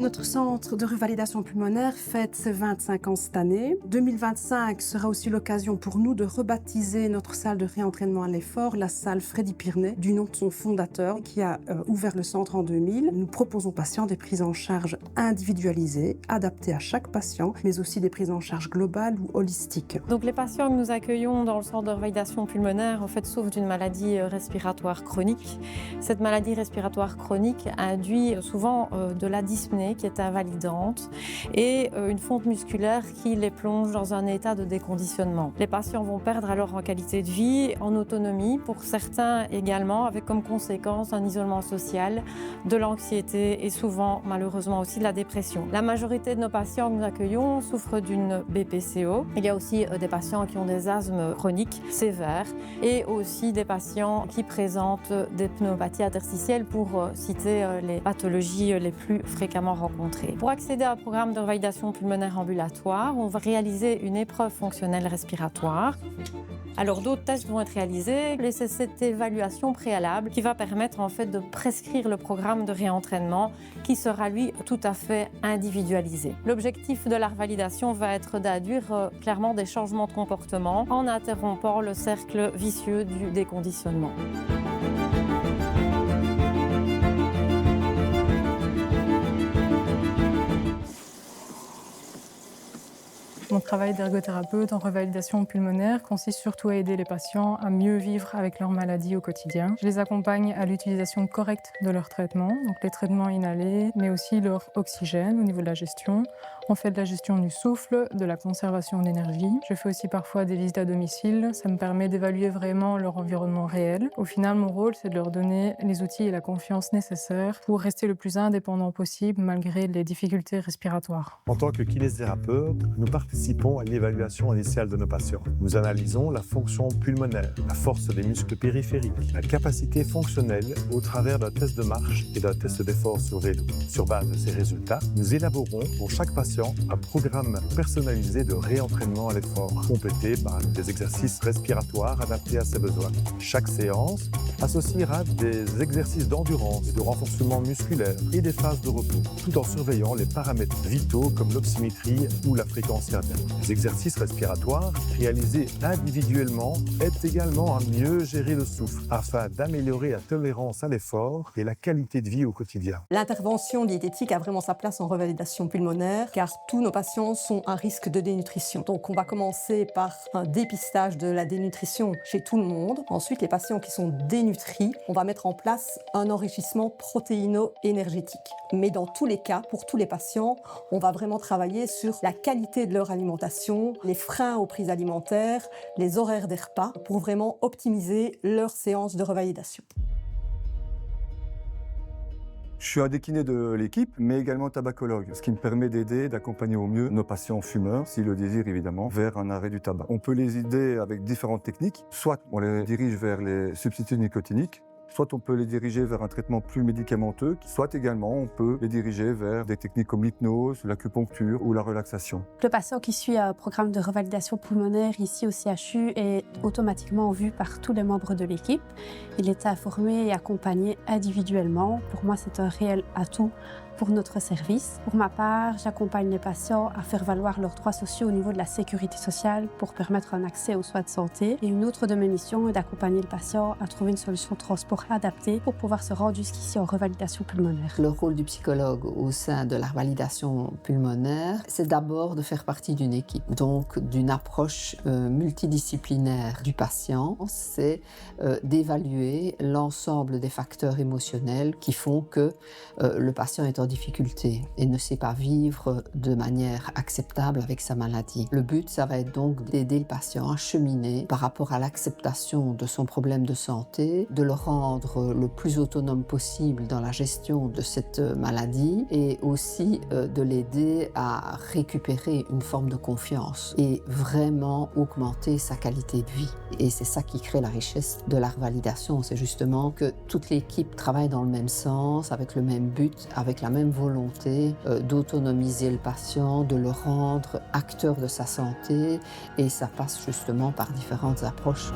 Notre centre de revalidation pulmonaire fête ses 25 ans cette année. 2025 sera aussi l'occasion pour nous de rebaptiser notre salle de réentraînement à l'effort, la salle Freddy Pirnet, du nom de son fondateur qui a ouvert le centre en 2000. Nous proposons aux patients des prises en charge individualisées, adaptées à chaque patient, mais aussi des prises en charge globales ou holistiques. Donc les patients que nous accueillons dans le centre de revalidation pulmonaire en fait souffrent d'une maladie respiratoire chronique. Cette maladie respiratoire chronique induit souvent de la dyspnée qui est invalidante et une fonte musculaire qui les plonge dans un état de déconditionnement. Les patients vont perdre alors en qualité de vie, en autonomie, pour certains également, avec comme conséquence un isolement social, de l'anxiété et souvent malheureusement aussi de la dépression. La majorité de nos patients que nous accueillons souffrent d'une BPCO. Il y a aussi des patients qui ont des asthmes chroniques sévères et aussi des patients qui présentent des pneumopathies interstitielles pour citer les pathologies les plus fréquemment rencontrées. Pour accéder à un programme de revalidation pulmonaire ambulatoire, on va réaliser une épreuve fonctionnelle respiratoire. Alors d'autres tests vont être réalisés, et c'est cette évaluation préalable qui va permettre en fait de prescrire le programme de réentraînement qui sera lui tout à fait individualisé. L'objectif de la revalidation va être d'induire clairement des changements de comportement en interrompant le cercle vicieux du déconditionnement. Mon travail d'ergothérapeute en revalidation pulmonaire consiste surtout à aider les patients à mieux vivre avec leur maladie au quotidien. Je les accompagne à l'utilisation correcte de leur traitement, donc les traitements inhalés, mais aussi leur oxygène au niveau de la gestion. On fait de la gestion du souffle, de la conservation d'énergie. Je fais aussi parfois des visites à domicile. Ça me permet d'évaluer vraiment leur environnement réel. Au final, mon rôle, c'est de leur donner les outils et la confiance nécessaires pour rester le plus indépendant possible malgré les difficultés respiratoires. En tant que kinésithérapeute, nous participons à l'évaluation initiale de nos patients. Nous analysons la fonction pulmonaire, la force des muscles périphériques, la capacité fonctionnelle au travers d'un test de marche et d'un test d'effort sur vélo. Sur base de ces résultats, nous élaborons pour chaque patient un programme personnalisé de réentraînement à l'effort, complété par des exercices respiratoires adaptés à ses besoins. Chaque séance associera des exercices d'endurance, de renforcement musculaire et des phases de repos, tout en surveillant les paramètres vitaux comme l'oxymétrie ou la fréquence cardiaque. Les exercices respiratoires réalisés individuellement aident également à mieux gérer le souffle afin d'améliorer la tolérance à l'effort et la qualité de vie au quotidien. L'intervention diététique a vraiment sa place en revalidation pulmonaire car tous nos patients sont à risque de dénutrition. Donc on va commencer par un dépistage de la dénutrition chez tout le monde. Ensuite, les patients qui sont dénutris, on va mettre en place un enrichissement protéino-énergétique. Mais dans tous les cas, pour tous les patients, on va vraiment travailler sur la qualité de leur alimentation, les freins aux prises alimentaires, les horaires des repas pour vraiment optimiser leur séance de revalidation. Je suis un des kinés de l'équipe, mais également tabacologue, ce qui me permet d'aider, d'accompagner au mieux nos patients fumeurs, s'ils le désirent évidemment, vers un arrêt du tabac. On peut les aider avec différentes techniques, soit on les dirige vers les substituts nicotiniques, soit on peut les diriger vers un traitement plus médicamenteux, soit également on peut les diriger vers des techniques comme l'hypnose, l'acupuncture ou la relaxation. Le patient qui suit un programme de revalidation pulmonaire ici au CHU est automatiquement vu par tous les membres de l'équipe. Il est informé et accompagné individuellement. Pour moi, c'est un réel atout pour notre service. Pour ma part, j'accompagne les patients à faire valoir leurs droits sociaux au niveau de la sécurité sociale pour permettre un accès aux soins de santé. Et une autre de mes missions est d'accompagner le patient à trouver une solution de transport adaptée pour pouvoir se rendre jusqu'ici en revalidation pulmonaire. Le rôle du psychologue au sein de la revalidation pulmonaire, c'est d'abord de faire partie d'une équipe, donc d'une approche multidisciplinaire du patient. C'est d'évaluer l'ensemble des facteurs émotionnels qui font que le patient est en difficulté et ne sait pas vivre de manière acceptable avec sa maladie. Le but, ça va être donc d'aider le patient à cheminer par rapport à l'acceptation de son problème de santé, de le rendre le plus autonome possible dans la gestion de cette maladie et aussi de l'aider à récupérer une forme de confiance et vraiment augmenter sa qualité de vie. Et c'est ça qui crée la richesse de la revalidation, c'est justement que toute l'équipe travaille dans le même sens, avec le même but, avec la même volonté d'autonomiser le patient, de le rendre acteur de sa santé, et ça passe justement par différentes approches.